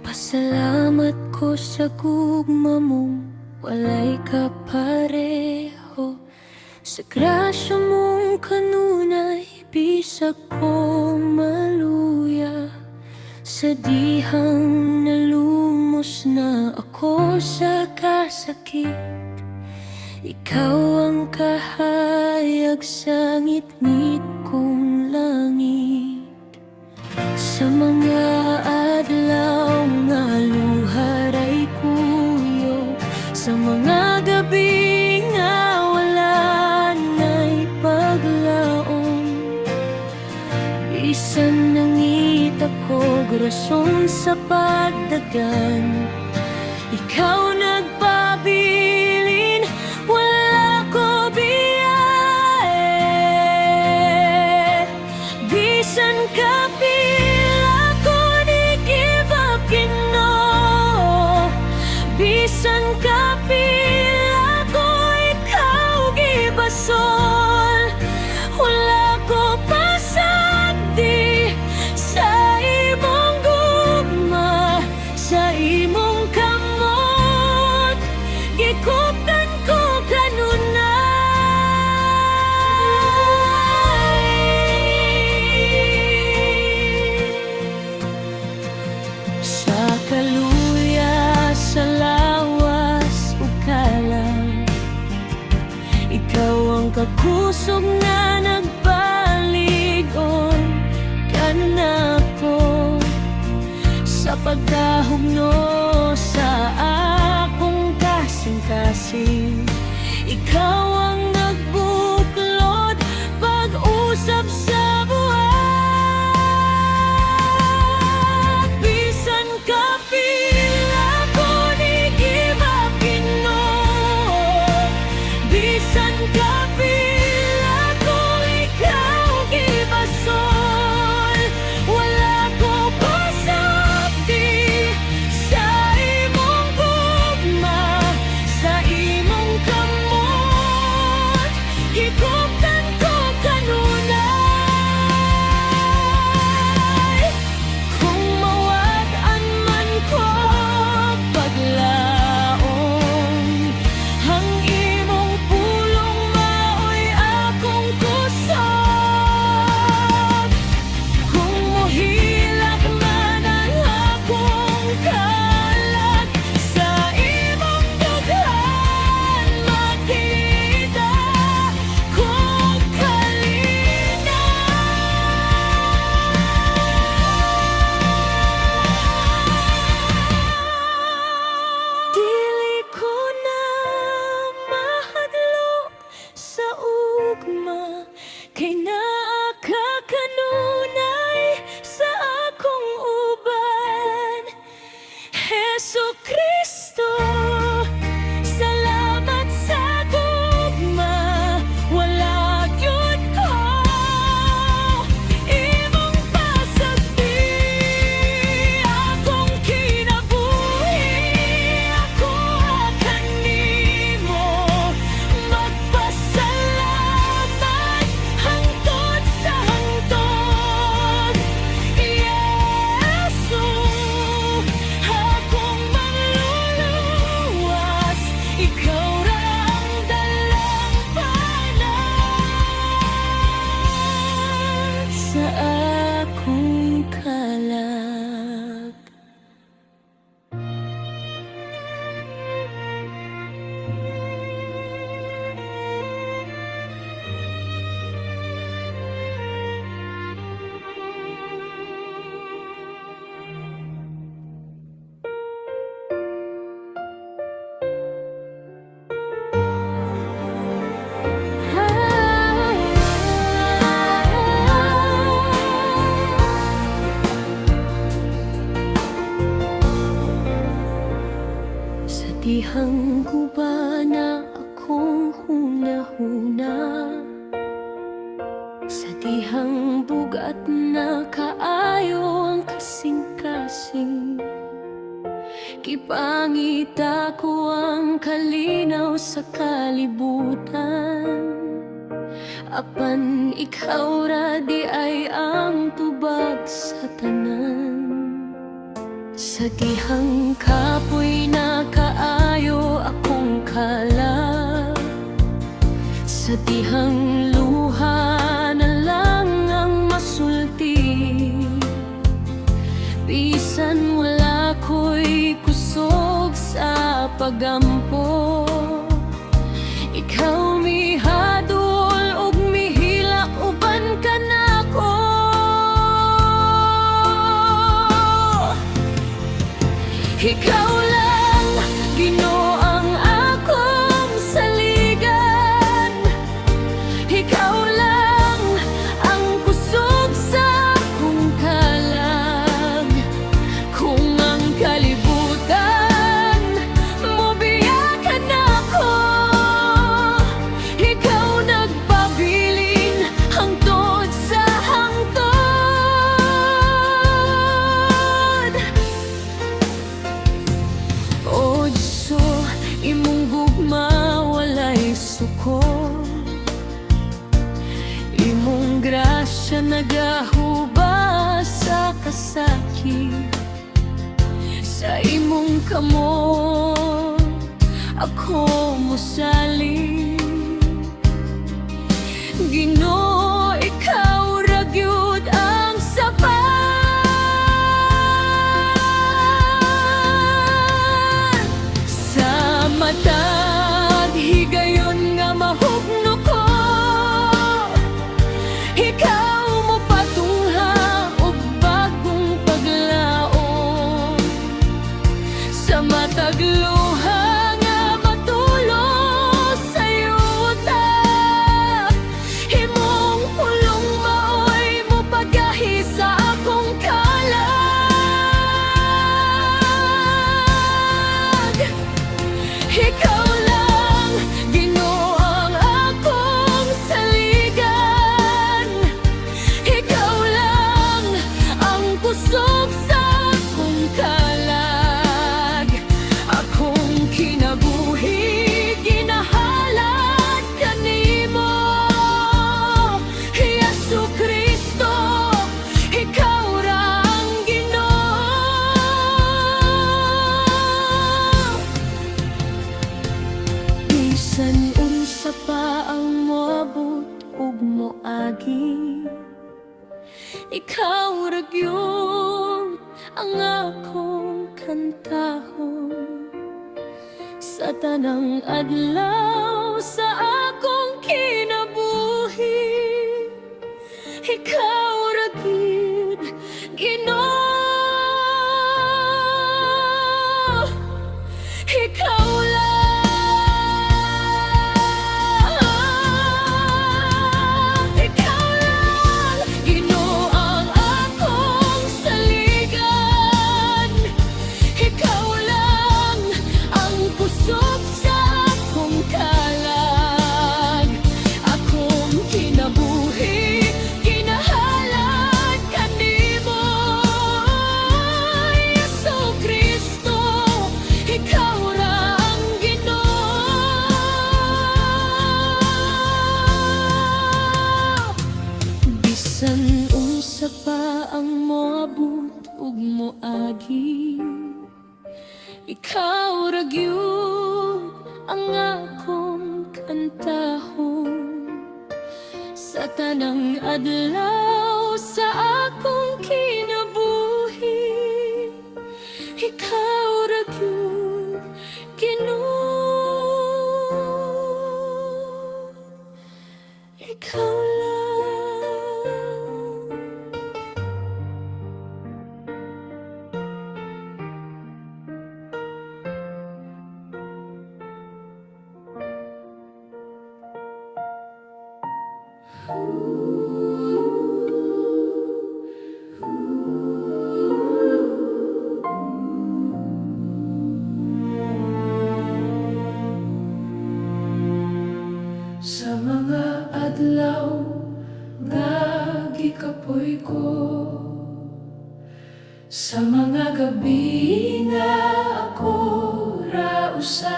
Pasalamat ko sa gugma mong walay kapareho. Sa grasya mong kanunay, bisag ko maluya. Sa dihang nalumos na ako sa kasakit, ikaw ang kahayag sa ngit-ngit kong langit. Sa mga adlaw nga luhar ay kuyo, sa mga gabi nga wala na'y paglaom, bisan nangita ko rason sa pagdagan, ikaw nagpabilin, wala ko biyahe. Bisan kapila ko di give up, Ginoo. Bisan kapila ko ikaw gibasol, wala ko pasagdi sa imong gugma, sa imong kamot, gikuptan ko kanunay. Sa kaluya, sa lawas ug kalang, ikaw ang kakusog na nagpaligon kanako. Sa pagkahugno sa akong kasing-kasing, ikaw ang nagbuklod pag-usap sa buhat. Bisan kapila ko di give up, Ginoo. Bisan kapila ko ikaw gibasol, wala ko pasabdi sa imong gugma, sa imong kamot, gikuptan ko kanunay. Kung mawad-an man ko paglaom, ang imong pulong maoy akong kusog. Kung mohilak man ang akong kalag, sa imong dughan makita kong kalinaw. Dili ko na mahadlok sa ugma, kay naa ka kanunay sa akong uban. Jesucristo, salamat sa gugma, wala gyud ko imong pasagdi. Akong kinabuhi, ako kanimo magpasalamat hangtod sa hangtod. Yesu, akong manluluwas, ikaw ra ang dalampanan sa akong kalag. Sa dihang guba na akong huna-huna, sa dihang bugat na kaayo ang kasing-kasing, kipangita ko ang kalinaw sa kalibutan. Apan ikaw ra di ay ang tubag sa tanan. Sa dihang kapoy na kaayo akong kala, sa dihang luha na lang ang masulti. Bisan wala ko'y kusog sa pagampo, ikaw mihadol ug mihilak uban ka nako. Ikaw lang, Ginoo, ang akong saligan. Ikaw lang ang kusog sa akong kalag. Kung ang kalibutan mobiyakan ako, ikaw nagpabilin hangtod sa hangtod. O Diso, imong gugma walay suko, imong grasya nagahubas sa kasakit. Sa imong kamot ako mosalig. Ginoo, ikaw ra gyud ang sapat. Sa matag higayon nga mahugno ko, ikaw mo patungha og bagong paglaom. Sa matag luha nga matulos sa yuta, imong pulong maoy mo pagahi sa akong kalag. Ikaw lang, Ginoo, ang akong saligan. Ikaw lang ang kusog sa akong kalag. Akong kinabuhi, ginahalad kanimo. Jesucristo, ikaw ra ang Ginoo. Bisan unsa pa ang moabot ug moagi, ikaw ra gyud ang akong kantahon. Sa tanang adlaw sa akong kinabuhi, ikaw ra gyud Ginoo. Ikaw lang, ikaw lang, Ginoo, ang akong saligan. Ikaw lang ang kusog sa akong kalag. Akong kinabuhi, ginahalad kanimo. Jesucristo, ikaw ra ang Ginoo. Bisan unsa pa ang moabot ug moagi, ikaw ra gyud ang akong kantahon. Sa tanang adlaw sa akong kinabuhi, ikaw ra gyud Ginoo. Ikaw lang. Sa mga adlaw nga gikapoy ko, sa mga gabi nga ako ra usa,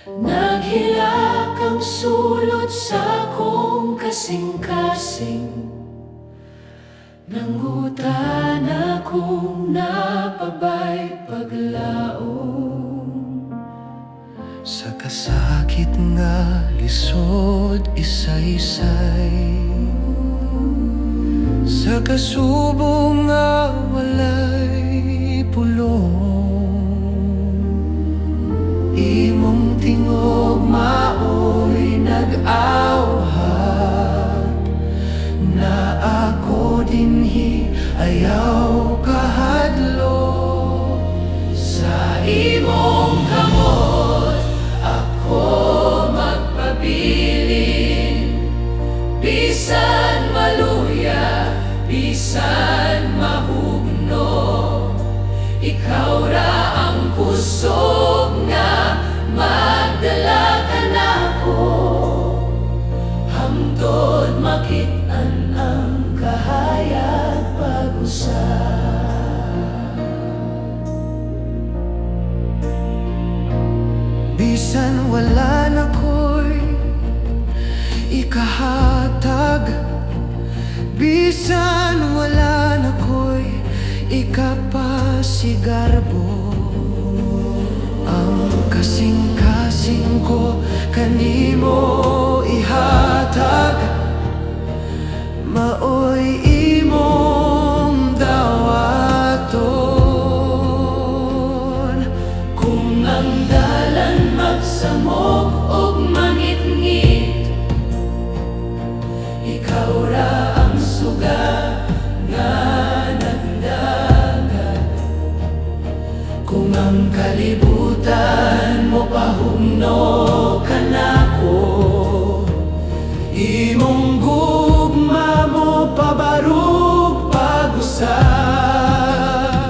naghilak ang sulod sa akong kasing-kasing, nangutan ako akong napabay paglaom. Sa kasakit nga lisod isa-isay, sa kasubo nga walay pulong, imong tingog maoy nag-awhat, na ako dinhi ayaw kahadlo. Sa imong kamot ako magpabilin, bisan maluya, bisan mahugno. Ikaw ra ang kusog nga magdala ka nako, hangtod makit-an ang kahayag pag-usab. bisan wala na ko'y ikahatag, bisan wala na ko'y ikapasigarbo. Ang kasing-kasing ko kanimo ihatag, maoy imong dawaton. Kung ang dalan magsamok og mangit-ngit, ikaw ra ang suga nga nagdagat. Kung ang kalibutan mo pahumno ka nako, imong gugma mo pabarug pag-usab.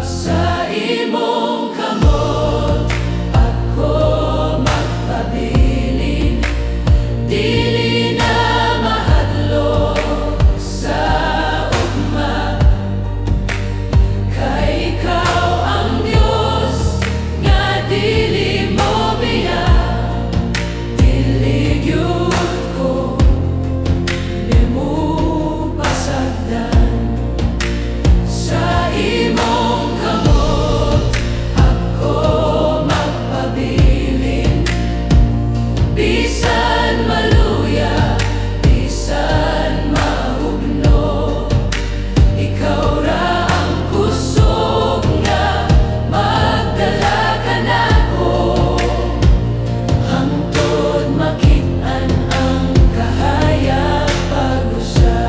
Sa imong kamot ako magpabilin, dili na mahadlo sa ugma. Kay ikaw ang Diyos nga dili mo biya, dili gyud ko nimo pasagdan. Sa imong kamot ako magpabilin, bisan maluya, bisan mahugno. Ikaw ra ang kusog nga magdala ka nako, hangtod makit-an ang kahayag pag-usab.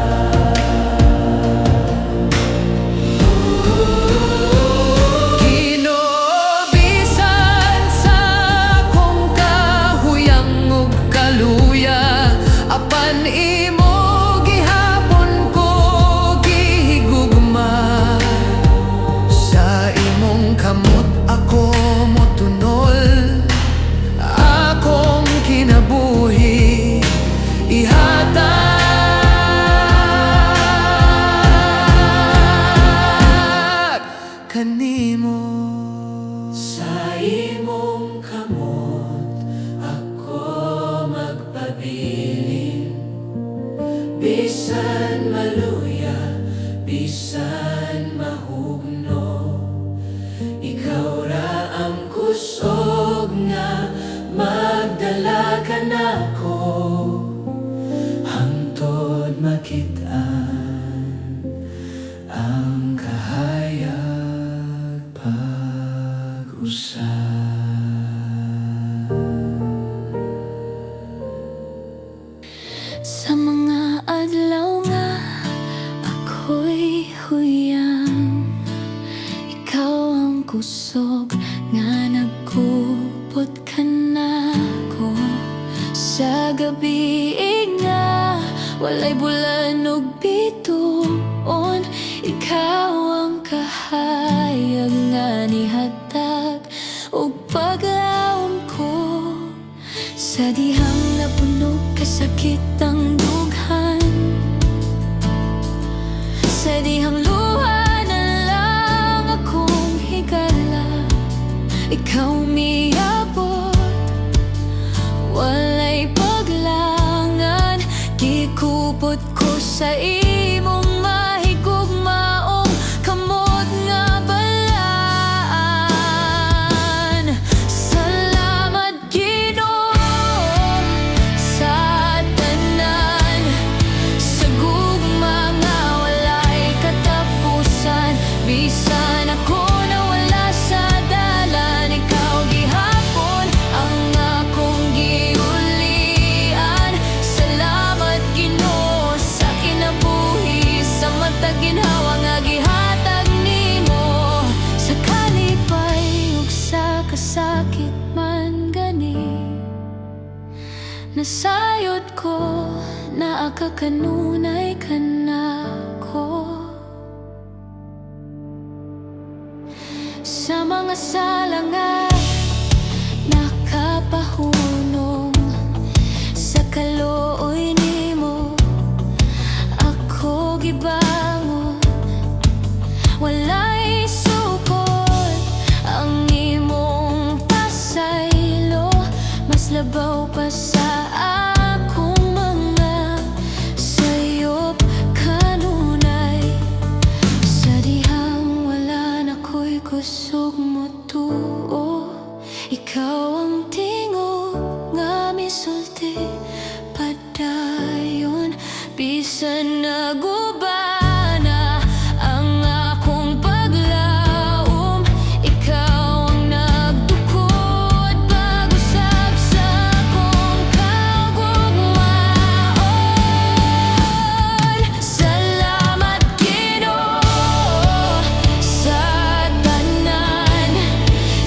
Kinobisan sa akong kahuyang ug kaluya, apan imo gihapon ko gihigugma. Sa imong kamot ako motunol, akong kinabuhi ihatag kanimo. Sa imong kamot ako magpabilin, bisan maluya, bisan mahugno. Ikaw ra ang kusog nga magdala ka nako, hangtod makit-an ang kahayag pag-usab. Sa mga adlaw nga ako'y huyang, ikaw ang kusog nga nagkupot ka nako. Sa gabi nga walay bulan ug bituon, ikaw ang kahayag nga nihatag ug paglaom ko. Sa dihang napuno kasakit ang dughan, sa dihang luha na lang akong higala, ikaw miabot, walay paglangan. Gikupot ko sa imong mahigugmaong kamot nga Nasayod ko na akakanunay ka na ko. Sa mga salangan nakapahunong, sa kaluoy nimo ako gibangon. Walay sukol ang imong pasaylo, mas labaw pa sa akong mga sayop kanunay. Sa dihang wala na ko'y kusog mo tuo, ikaw ang tingog nga misulti padayon. Bisan nagubana ang akong paglaom, ikaw ang nagtukod pag-usab sa akong kaugmaon. Salamat Ginoo sa tanan,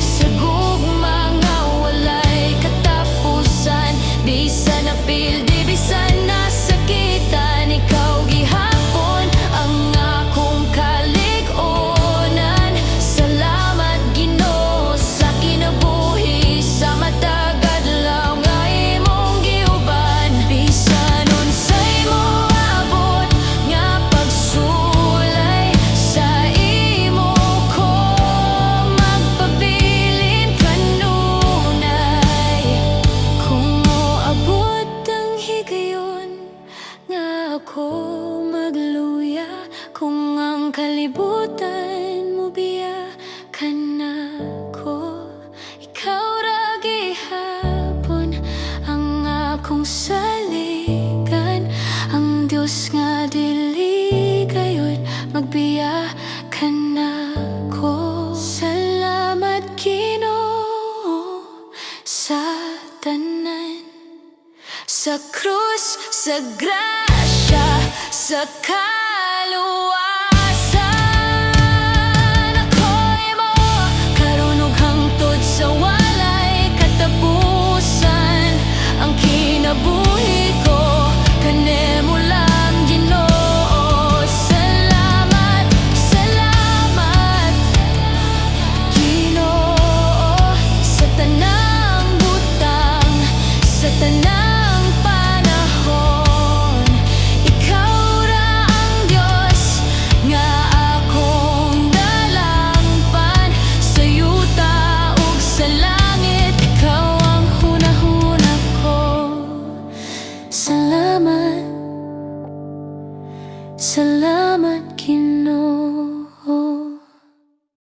sa gugma nga walay katapusan. Bisan napildi, bisan nasakitan, ikaw gihapon ang akong kalig-onan. Salamat Ginoo sa kinabuhi, sa matag adlaw nga imong giuban. Bisan unsay moabot nga pagsulay sa imo ko magpabilin kanunay. Kung moabot ang higayon nga ako magluya, kung ang kalibutan mo biya ka na ko, ikaw ra gihapon ang akong saligan. Ang Dios nga dili gayud magbiya ka na ko. Salamat Ginoo sa tanan, sa krus, sa grasya, sa kaluluwa.